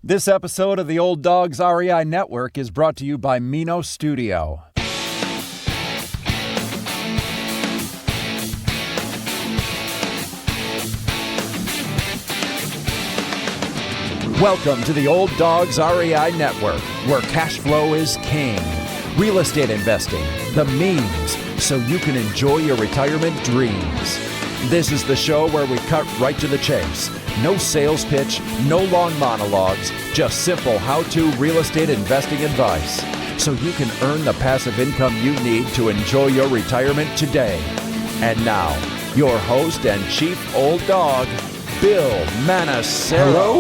This episode of the Old Dogs REI Network is brought to you by Mino Studio. Welcome to the Old Dogs REI Network, where cash flow is king. Real estate investing, the means, so you can enjoy your retirement dreams. This is the show where we cut right to the chase. No sales pitch, no long monologues, just simple how-to real estate investing advice, so you can earn the passive income you need to enjoy your retirement today. And now, your host and chief old dog, Bill Manassero.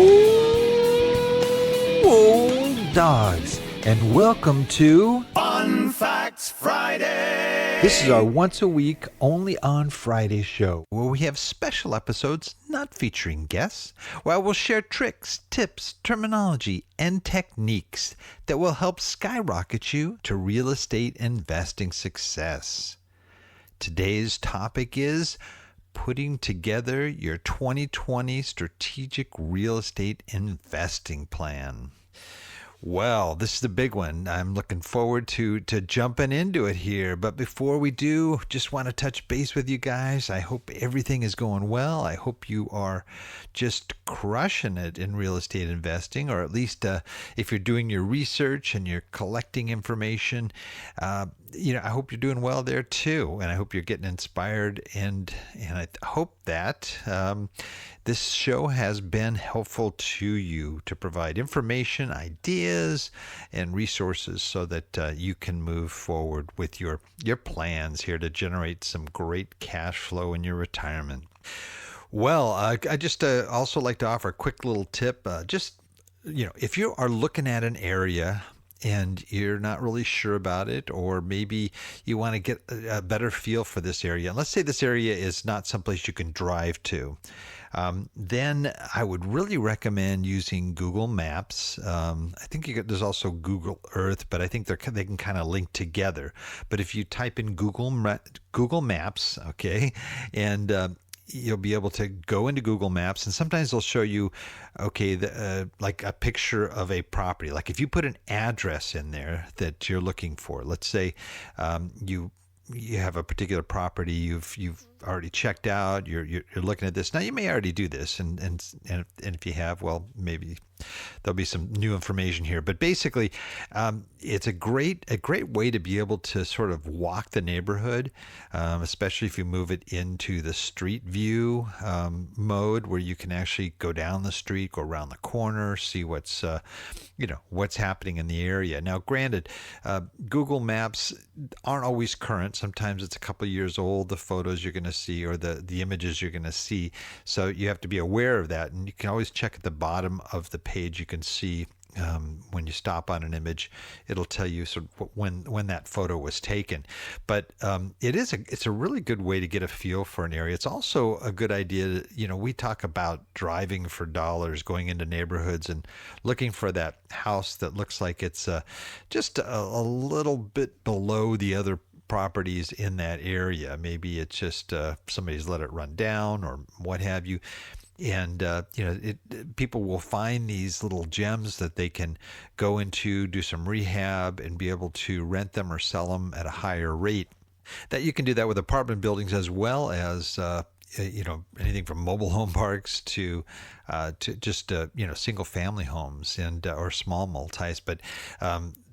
Hello, old dogs, and welcome to Fun Facts Friday. This is our once-a-week, only on Friday show, where we have special episodes not featuring guests, where I will share tricks, tips, terminology, and techniques that will help skyrocket you to real estate investing success. Today's topic is putting together your 2020 strategic real estate investing plan. Well, this is the big one. I'm looking forward to jumping into it here. But before we do, just want to touch base with you guys. I hope everything is going well. I hope you are just crushing it in real estate investing, or at least if you're doing your research and you're collecting information, I hope you're doing well there too. And I hope you're getting inspired. And I hope that this show has been helpful to you to provide information, ideas, and resources so that you can move forward with your plans here to generate some great cash flow in your retirement. Well, I just also like to offer a quick little tip. If you are looking at an area and you're not really sure about it, or maybe you want to get a better feel for this area. And let's say this area is not someplace you can drive to. Then I would really recommend using Google Maps. I think there's also Google Earth, but I think they can kind of link together. But if you type in Google Maps, okay, and you'll be able to go into Google Maps, and sometimes they'll show you, like a picture of a property. Like if you put an address in there that you're looking for, let's say you have a particular property you've already checked out. You're looking at this now. You may already do this, and if you have, well, maybe there'll be some new information here. But basically, it's a great way to be able to sort of walk the neighborhood, especially if you move it into the street view mode, where you can actually go down the street, go around the corner, see what's happening in the area. Now, granted, Google Maps aren't always current. Sometimes it's a couple of years old, the photos you're going to see, or the images you're going to see. So you have to be aware of that. And you can always check at the bottom of the page. You can see when you stop on an image, it'll tell you sort of when that photo was taken. But it's a really good way to get a feel for an area. It's also a good idea. We talk about driving for dollars, going into neighborhoods and looking for that house that looks like it's just a little bit below the other properties in that area. Maybe it's just somebody's let it run down or what have you. And, people will find these little gems that they can go into, do some rehab, and be able to rent them or sell them at a higher rate. That you can do that with apartment buildings, as well as, anything from mobile home parks to just, single family homes and or small multis. But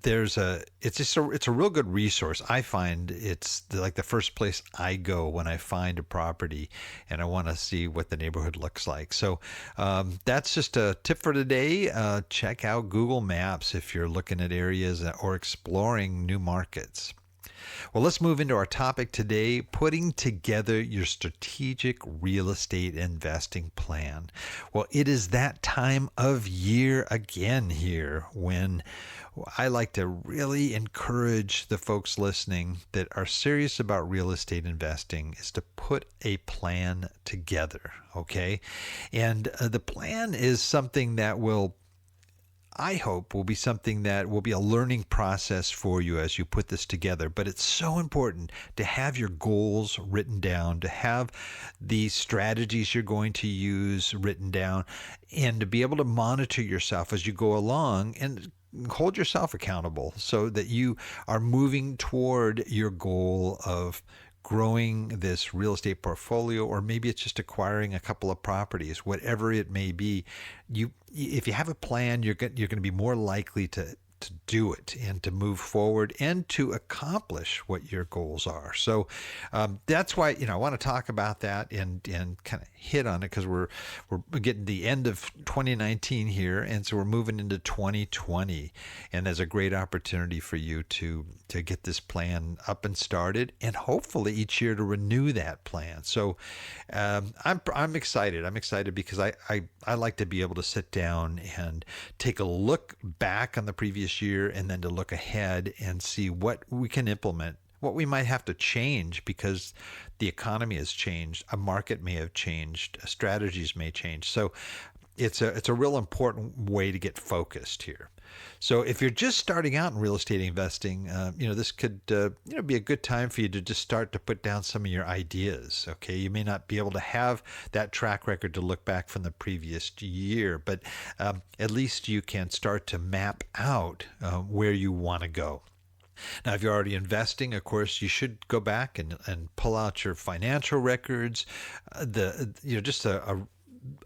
it's a real good resource. I find it's like the first place I go when I find a property and I want to see what the neighborhood looks like. So that's just a tip for today. Check out Google Maps if you're looking at areas or exploring new markets. Well, let's move into our topic today, putting together your strategic real estate investing plan. Well, it is that time of year again here when I like to really encourage the folks listening that are serious about real estate investing is to put a plan together, okay? And the plan is something that will I hope will be something that will be a learning process for you as you put this together. But it's so important to have your goals written down, to have the strategies you're going to use written down, and to be able to monitor yourself as you go along and hold yourself accountable so that you are moving toward your goal of growing this real estate portfolio, or maybe it's just acquiring a couple of properties, whatever it may be. If you have a plan, you're going to be more likely to do it and to move forward and to accomplish what your goals are. So that's why I want to talk about that and kind of hit on it, because we're getting the end of 2019 here, and so we're moving into 2020, and there's a great opportunity for you to get this plan up and started, and hopefully each year to renew that plan. So I'm excited. I'm excited because I like to be able to sit down and take a look back on the previous year, and then to look ahead and see what we can implement, what we might have to change because the economy has changed, a market may have changed, strategies may change. So it's a real important way to get focused here. So if you're just starting out in real estate investing, this could be a good time for you to just start to put down some of your ideas. Okay, you may not be able to have that track record to look back from the previous year, but at least you can start to map out where you want to go. Now, if you're already investing, of course, you should go back and pull out your financial records,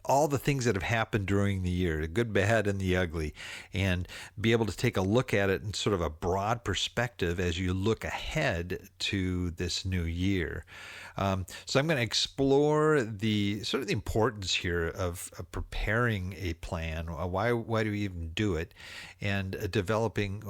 all the things that have happened during the year, the good, bad, and the ugly, and be able to take a look at it in sort of a broad perspective as you look ahead to this new year. So I'm going to explore the importance here of preparing a plan. Why do we even do it, and developing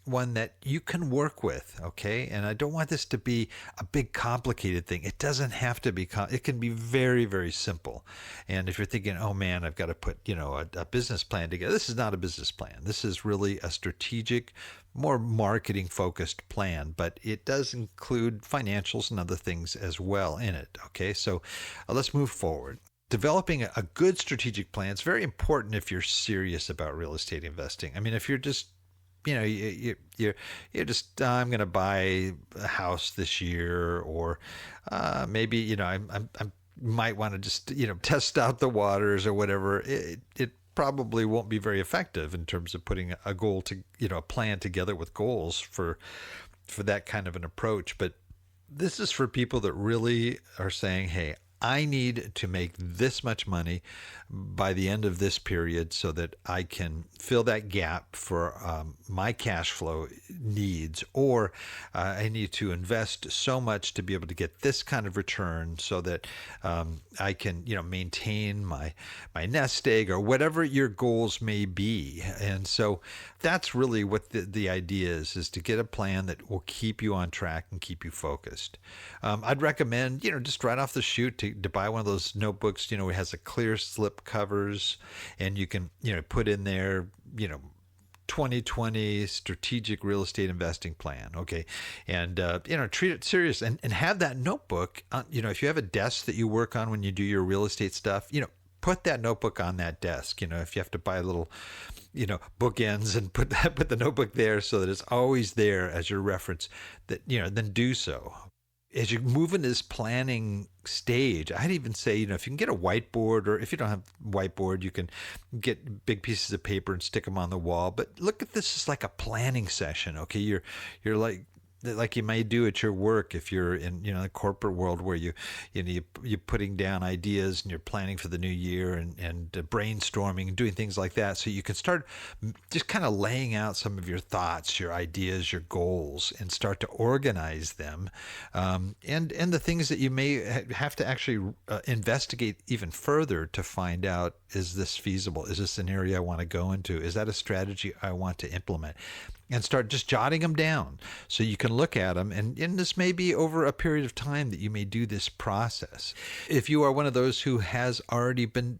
one that you can work with, okay? And I don't want this to be a big complicated thing. It doesn't have to be. It can be very, very simple. And if you're thinking, oh man, I've got to put a business plan together, this is not a business plan. This is really a strategic, more marketing focused plan, but it does include financials and other things as well in it, okay? So let's move forward. Developing a good strategic plan is very important if you're serious about real estate investing. I mean, if you're just you're just I'm going to buy a house this year, or maybe I might want to just test out the waters or whatever. It probably won't be very effective in terms of putting a goal to a plan together with goals for that kind of an approach. But this is for people that really are saying, hey, I need to make this much money by the end of this period so that I can fill that gap for my cash flow needs, or I need to invest so much to be able to get this kind of return so that I can maintain my nest egg, or whatever your goals may be. And so that's really what the idea is to get a plan that will keep you on track and keep you focused. I'd recommend just right off the chute to buy one of those notebooks it has a clear slip covers, and you can put in there 2020 strategic real estate investing plan, okay? And treat it serious, and have that notebook if you have a desk that you work on when you do your real estate stuff, put that notebook on that desk. If you have to buy a little bookends, and put the notebook there so that it's always there as your reference, that then do so. As you move into this planning stage, I'd even say, if you can get a whiteboard, or if you don't have whiteboard, you can get big pieces of paper and stick them on the wall. But look at this as like a planning session, okay? You're like you may do at your work if you're in the corporate world, where you're putting down ideas and you're planning for the new year, and brainstorming and doing things like that, so you can start just kind of laying out some of your thoughts, your ideas, your goals, and start to organize them, and the things that you may have to actually investigate even further to find out, is this feasible? Is this an area I want to go into? Is that a strategy I want to implement? And start just jotting them down so you can look at them. And this may be over a period of time that you may do this process. If you are one of those who has already been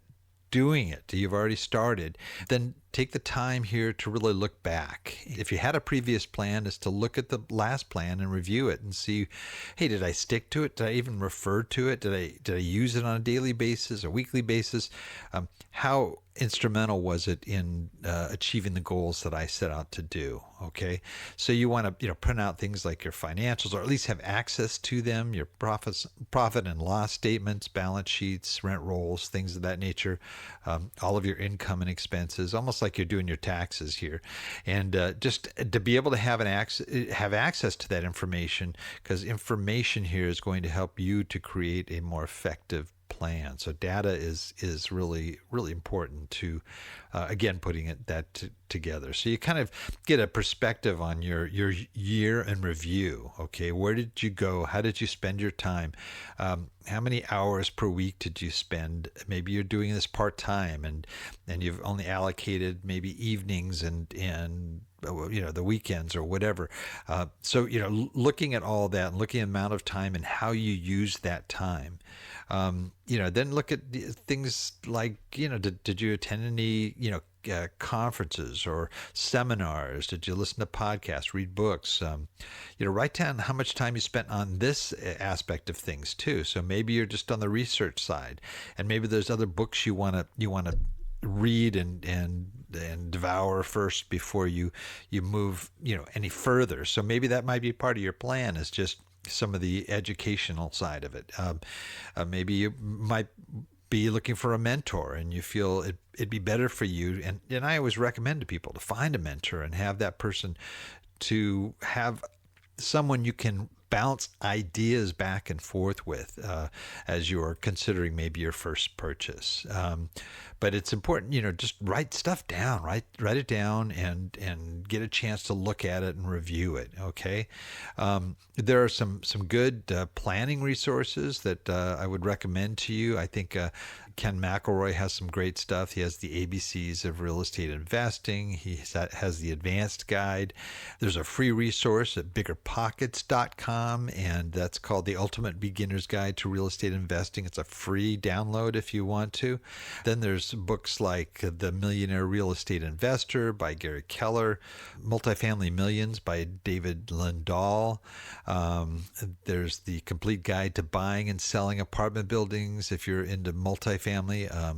doing it, you've already started, then take the time here to really look back. If you had a previous plan, is to look at the last plan and review it and see, hey, did I stick to it? Did I even refer to it? Did I use it on a daily basis, a weekly basis? How instrumental was it in achieving the goals that I set out to do? Okay, so you want to print out things like your financials, or at least have access to them, your profit and loss statements, balance sheets, rent rolls, things of that nature, all of your income and expenses, almost like you're doing your taxes here, and just to be able to have access to that information, because information here is going to help you to create a more effective plan. So data is really, really important to, again, putting that together. So you kind of get a perspective on your year in review. Okay, where did you go? How did you spend your time? How many hours per week did you spend? Maybe you're doing this part-time and you've only allocated maybe evenings and the weekends or whatever. So looking at all that and looking at the amount of time and how you use that time. Then look at things like, did you attend any, conferences or seminars? Did you listen to podcasts, read books? Write down how much time you spent on this aspect of things too. So maybe you're just on the research side, and maybe there's other books you want to read and devour first before you move any further. So maybe that might be part of your plan, is just some of the educational side of it. Maybe you might be looking for a mentor and you feel it'd be better for you. And I always recommend to people to find a mentor and have that person, to have someone you can bounce ideas back and forth with as you're considering maybe your first purchase. But it's important, just write stuff down, write it down and get a chance to look at it and review it. Okay. There are some good planning resources that I would recommend to you. I think Ken McElroy has some great stuff. He has the ABCs of real estate investing. He has the advanced guide. There's a free resource at biggerpockets.com, and that's called The Ultimate Beginner's Guide to Real Estate Investing. It's a free download if you want to. Then there's books like The Millionaire Real Estate Investor by Gary Keller, Multifamily Millions by David Lindahl. There's The Complete Guide to Buying and Selling Apartment Buildings if you're into multifamily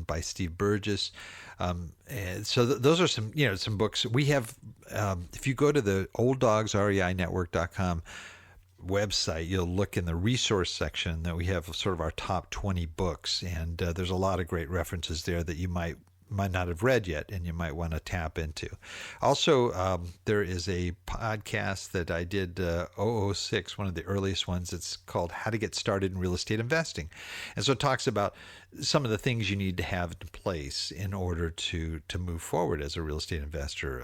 by Steve Burgess. And so those are some books we have. If you go to the olddogsreinetwork.com website, you'll look in the resource section that we have sort of our top 20 books, and there's a lot of great references there that you might not have read yet and you might want to tap into. Also, there is a podcast that I did 006, one of the earliest ones. It's called How to Get Started in Real Estate Investing. And so it talks about some of the things you need to have in place in order to move forward as a real estate investor.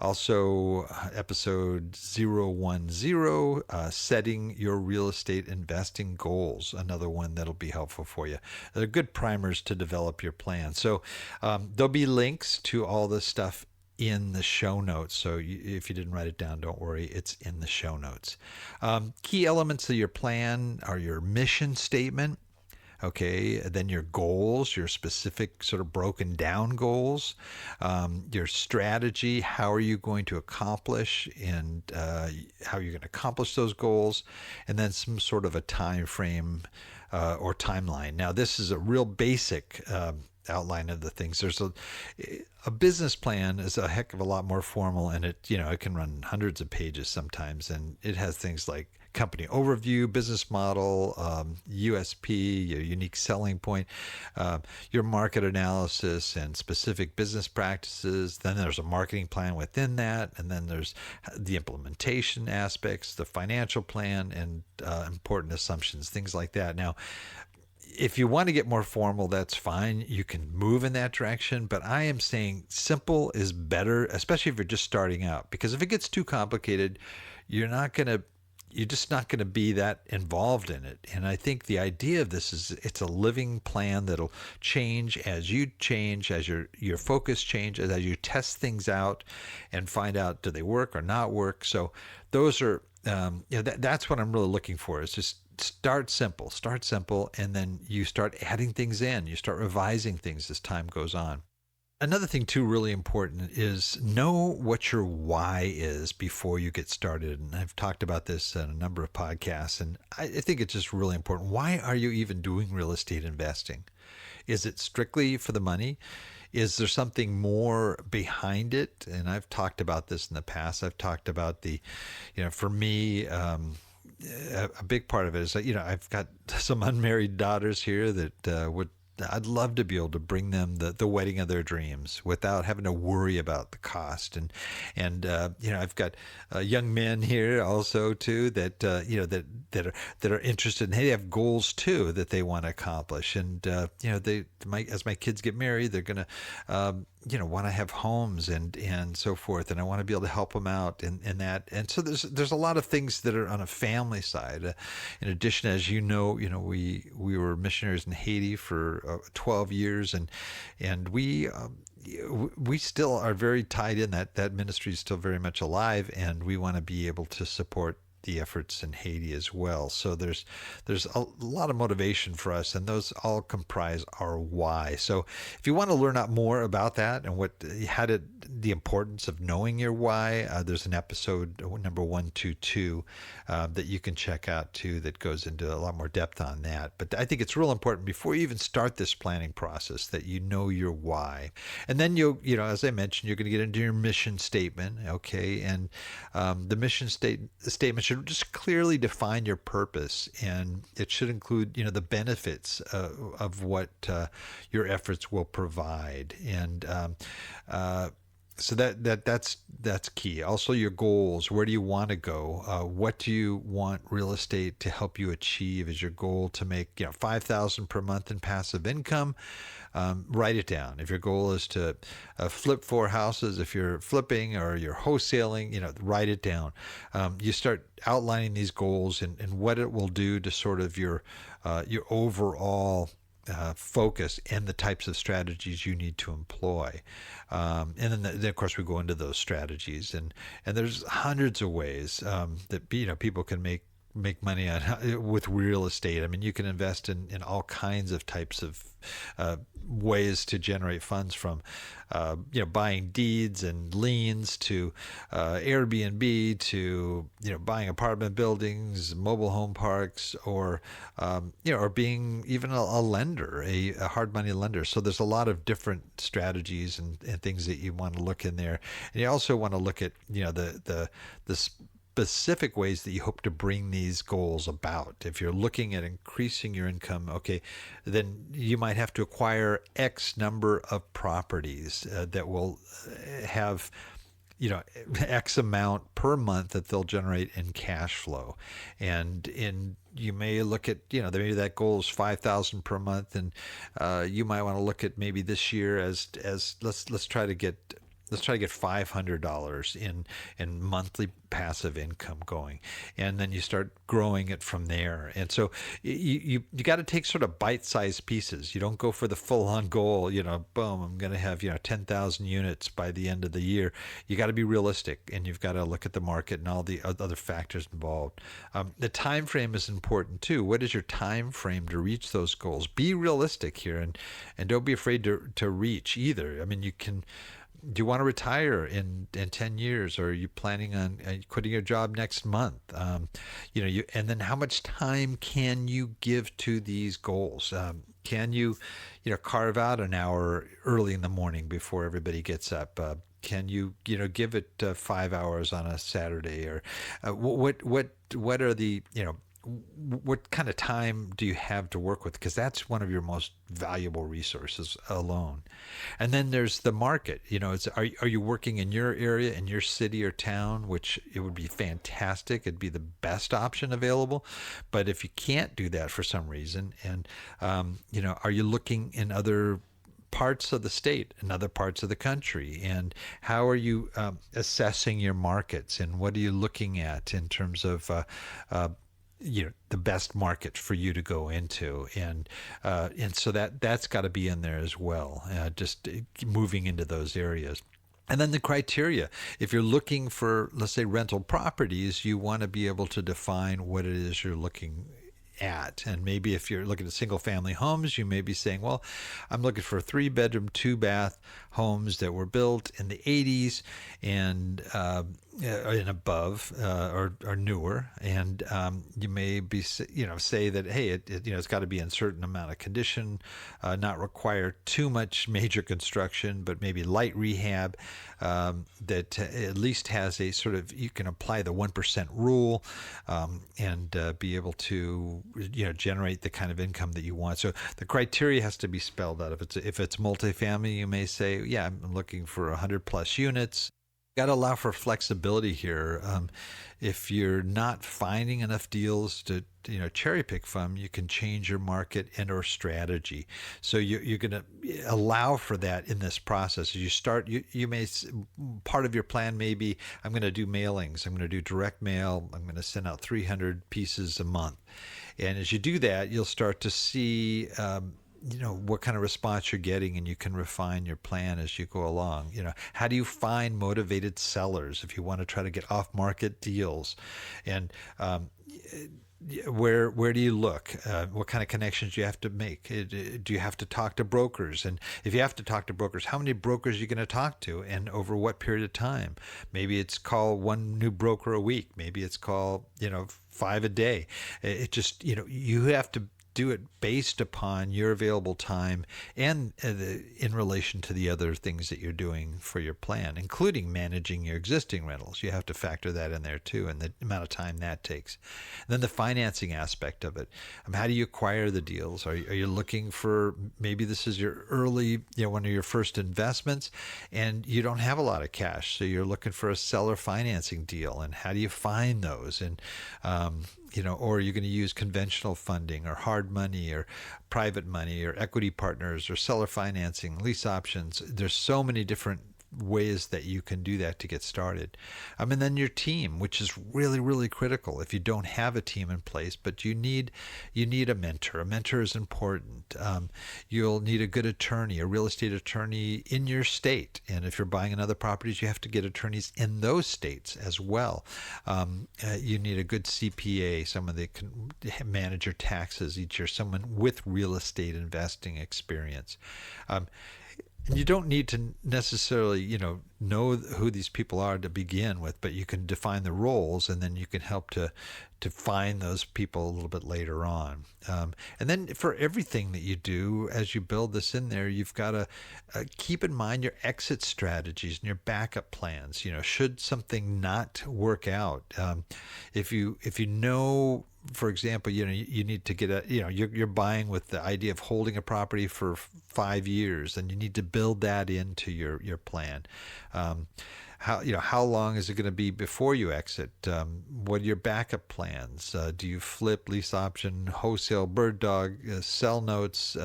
Also, episode 010, Setting Your Real Estate Investing Goals, another one that'll be helpful for you. They're good primers to develop your plan. So there'll be links to all this stuff in the show notes. So if you didn't write it down, don't worry, it's in the show notes. Key elements of your plan are your mission statement. Okay, then your goals, your specific sort of broken down goals, your strategy, how are you going to accomplish and how you're going to accomplish those goals, and then some sort of a time frame or timeline. Now, this is a real basic outline of the things. There's a business plan is a heck of a lot more formal, and it can run hundreds of pages sometimes, and it has things like company overview, business model, USP, your unique selling point, your market analysis and specific business practices. Then there's a marketing plan within that, and then there's the implementation aspects, the financial plan, and important assumptions, things like that. Now, if you want to get more formal, that's fine. You can move in that direction, but I am saying simple is better, especially if you're just starting out, because if it gets too complicated, you're just not going to be that involved in it. And I think the idea of this is it's a living plan that'll change as you change, as your focus changes, as you test things out and find out, do they work or not work? So those are, that's what I'm really looking for, is just start simple, and then you start adding things in, you start revising things as time goes on. Another thing too, really important, is know what your why is before you get started. And I've talked about this in a number of podcasts, and I think it's just really important. Why are you even doing real estate investing? Is it strictly for the money? Is there something more behind it? And I've talked about this in the past. I've talked about for me, a big part of it is that, I've got some unmarried daughters here that I'd love to be able to bring them the wedding of their dreams without having to worry about the cost. And I've got young men here also too that that are interested, and they have goals too that they want to accomplish. And as my kids get married, they're gonna want to have homes and so forth, and I want to be able to help them out in that. And so there's a lot of things that are on a family side. In addition, as we were missionaries in Haiti for 12 years, and we still are very tied in. That ministry is still very much alive, and we want to be able to support the efforts in Haiti as well. So there's a lot of motivation for us, and those all comprise our why. So if you want to learn out more about that and the importance of knowing your why, there's an episode number 122 that you can check out too that goes into a lot more depth on that. But I think it's real important before you even start this planning process that you know your why, and then as I mentioned, you're going to get into your mission statement, okay? And the mission statement should just clearly define your purpose, and it should include the benefits of what your efforts will provide. And so that's key. Also, your goals. Where do you want to go? What do you want real estate to help you achieve? Is your goal to make $5,000 per month in passive income? Write it down. If your goal is to flip 4 houses, if you're flipping or you're wholesaling, write it down. You start outlining these goals and what it will do to sort of your overall focus and the types of strategies you need to employ. And then of course, we go into those strategies, and there's hundreds of ways that people can make money with real estate. I mean, you can invest in all kinds of types of ways to generate funds, from buying deeds and liens to Airbnb to buying apartment buildings, mobile home parks, or being even a lender, a hard money lender. So there's a lot of different strategies and things that you want to look in there, and you also want to look at the specific ways that you hope to bring these goals about. If you're looking at increasing your income, okay, then you might have to acquire X number of properties that will have X amount per month that they'll generate in cash flow. And you may look at, maybe that goal is $5,000 per month, and you might want to look at maybe this year as let's try to get $500 in monthly passive income going, and then you start growing it from there. And so you got to take sort of bite-sized pieces. You don't go for the full-on goal. Boom, I'm going to have 10,000 units by the end of the year. You got to be realistic, and you've got to look at the market and all the other factors involved. The time frame is important too. What is your time frame to reach those goals? Be realistic here, and don't be afraid to reach either. I mean, do you want to retire in 10 years, or are you planning on quitting your job next month? And then how much time can you give to these goals? Can you, carve out an hour early in the morning before everybody gets up? Can you, give it 5 hours on a Saturday? Or what are the, what kind of time do you have to work with? Because that's one of your most valuable resources alone. And then there's the market. Are you working in your area, in your city or town, which it would be fantastic. It'd be the best option available. But if you can't do that for some reason, and are you looking in other parts of the state and other parts of the country, and how are you assessing your markets, and what are you looking at in terms of the best market for you to go into, and so that's got to be in there as well. Just moving into those areas. And then the criteria. If you're looking for, let's say, rental properties, you want to be able to define what it is you're looking at. And maybe if you're looking at single family homes, you may be saying, well, I'm looking for 3-bedroom, 2-bath homes that were built in the 80s and above, or newer. And you may be, say that, hey, it's got to be in a certain amount of condition, not require too much major construction, but maybe light rehab, that at least has a sort of, you can apply the 1% rule, and be able to, generate the kind of income that you want. So the criteria has to be spelled out. If it's multifamily, you may say, yeah, I'm looking for 100 plus units. Got to allow for flexibility here. If you're not finding enough deals to cherry pick from, you can change your market and or strategy. So you're going to allow for that in this process. As you start, you may, part of your plan may be, I'm going to do mailings. I'm going to do direct mail. I'm going to send out 300 pieces a month. And as you do that, you'll start to see what kind of response you're getting, and you can refine your plan as you go along. How do you find motivated sellers if you want to try to get off market deals? And where do you look? What kind of connections do you have to make? Do you have to talk to brokers? And if you have to talk to brokers, how many brokers are you going to talk to, and over what period of time? Maybe it's call one new broker a week. Maybe it's call 5 a day. It just you have to do it based upon your available time and in relation to the other things that you're doing for your plan, including managing your existing rentals. You have to factor that in there too, and the amount of time that takes. And then the financing aspect of it. How do you acquire the deals? Are you looking for, maybe this is your early, one of your first investments, and you don't have a lot of cash, so you're looking for a seller financing deal, and how do you find those? And or you're going to use conventional funding or hard money or private money or equity partners or seller financing, lease options. There's so many different ways that you can do that to get started. And then your team, which is really, really critical if you don't have a team in place, but you need a mentor. A mentor is important. You'll need a good attorney, a real estate attorney in your state. And if you're buying in other properties, you have to get attorneys in those states as well. You need a good CPA, someone that can manage your taxes each year, someone with real estate investing experience. And you don't need to necessarily, know who these people are to begin with, but you can define the roles, and then you can help to find those people a little bit later on. And then for everything that you do, as you build this in there, you've got to keep in mind your exit strategies and your backup plans. Should something not work out, if you know, for example, you need to get you're buying with the idea of holding a property for 5 years, and you need to build that into your plan. How long is it going to be before you exit? What are your backup plans? Do you flip, lease option, wholesale, bird dog, sell notes?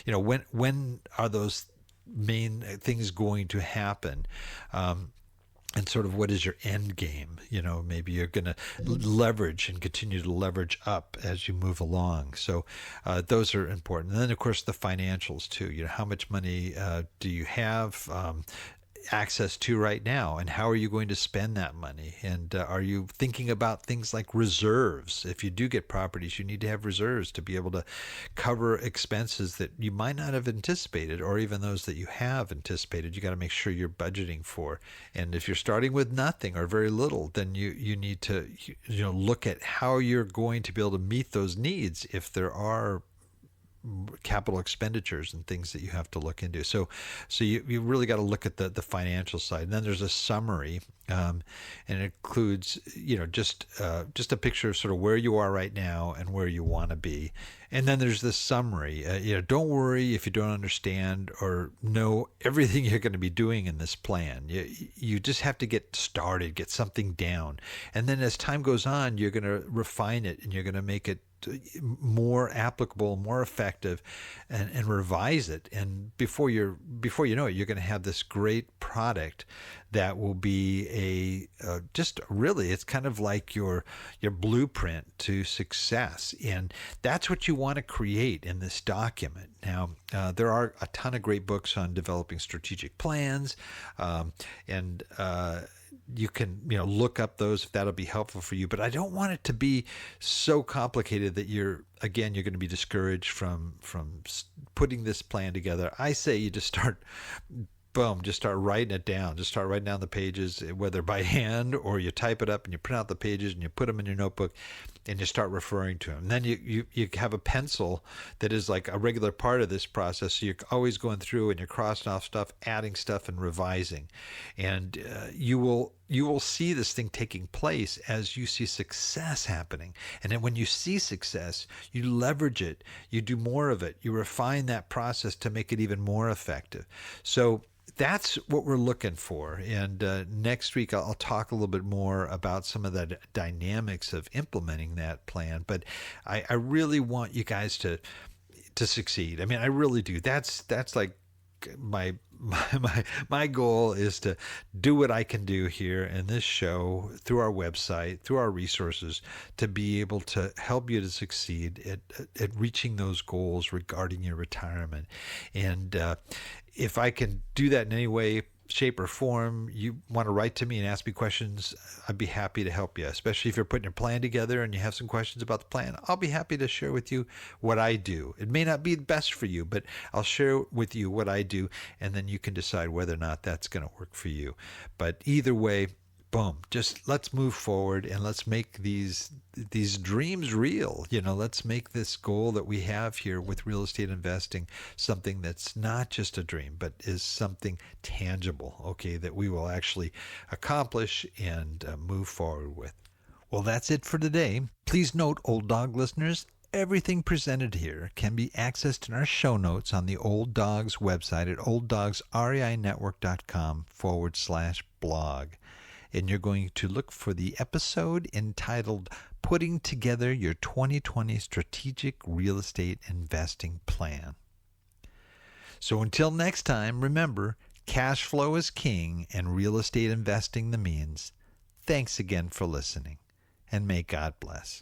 When are those main things going to happen? And sort of what is your end game? Maybe you're going to leverage and continue to leverage up as you move along. So those are important. And then, of course, the financials too. How much money do you have access to right now, and how are you going to spend that money? And are you thinking about things like reserves? If you do get properties, you need to have reserves to be able to cover expenses that you might not have anticipated, or even those that you have anticipated. You got to make sure you're budgeting for. And if you're starting with nothing or very little, then you need to look at how you're going to be able to meet those needs if there are capital expenditures and things that you have to look into. So you really got to look at the financial side. And then there's a summary, and it includes just a picture of sort of where you are right now and where you want to be. And then there's this summary. Don't worry if you don't understand or know everything you're going to be doing in this plan. You just have to get started, get something down, and then as time goes on, you're going to refine it, and you're going to make it more applicable, more effective, and revise it. And before you know it, you're going to have this great product that will be just really, it's kind of like your blueprint to success. And that's what you want to create in this document. Now, there are a ton of great books on developing strategic plans, and you can, look up those if that'll be helpful for you. But I don't want it to be so complicated that you're going to be discouraged from putting this plan together. I say you just start writing it down. Just start writing down the pages, whether by hand or you type it up and you print out the pages and you put them in your notebook and you start referring to them. And then you have a pencil that is like a regular part of this process. So you're always going through and you're crossing off stuff, adding stuff, and revising. And you will see this thing taking place as you see success happening. And then when you see success, you leverage it, you do more of it, you refine that process to make it even more effective. So that's what we're looking for. And next week, I'll talk a little bit more about some of the dynamics of implementing that plan. But I really want you guys to succeed. I mean, I really do. That's like my goal is to do what I can do here in this show, through our website, through our resources, to be able to help you to succeed at reaching those goals regarding your retirement. And if I can do that in any way, shape, or form, you want to write to me and ask me questions, I'd be happy to help you, especially if you're putting your plan together and you have some questions about the plan. I'll be happy to share with you what I do. It may not be the best for you, but I'll share with you what I do, and then you can decide whether or not that's going to work for you. But either way, boom, just let's move forward and let's make these dreams real. Let's make this goal that we have here with real estate investing something that's not just a dream, but is something tangible, okay, that we will actually accomplish and move forward with. Well, that's it for today. Please note, Old Dog listeners, everything presented here can be accessed in our show notes on the Old Dogs website at olddogsreinetwork.com/blog. And you're going to look for the episode entitled Putting Together Your 2020 Strategic Real Estate Investing Plan. So until next time, remember, cash flow is king and real estate investing the means. Thanks again for listening, and may God bless.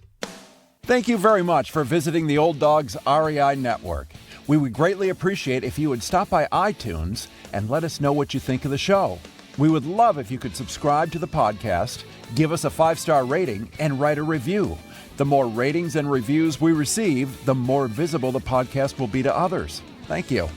Thank you very much for visiting the Old Dogs REI Network. We would greatly appreciate if you would stop by iTunes and let us know what you think of the show. We would love if you could subscribe to the podcast, give us a 5-star rating, and write a review. The more ratings and reviews we receive, the more visible the podcast will be to others. Thank you.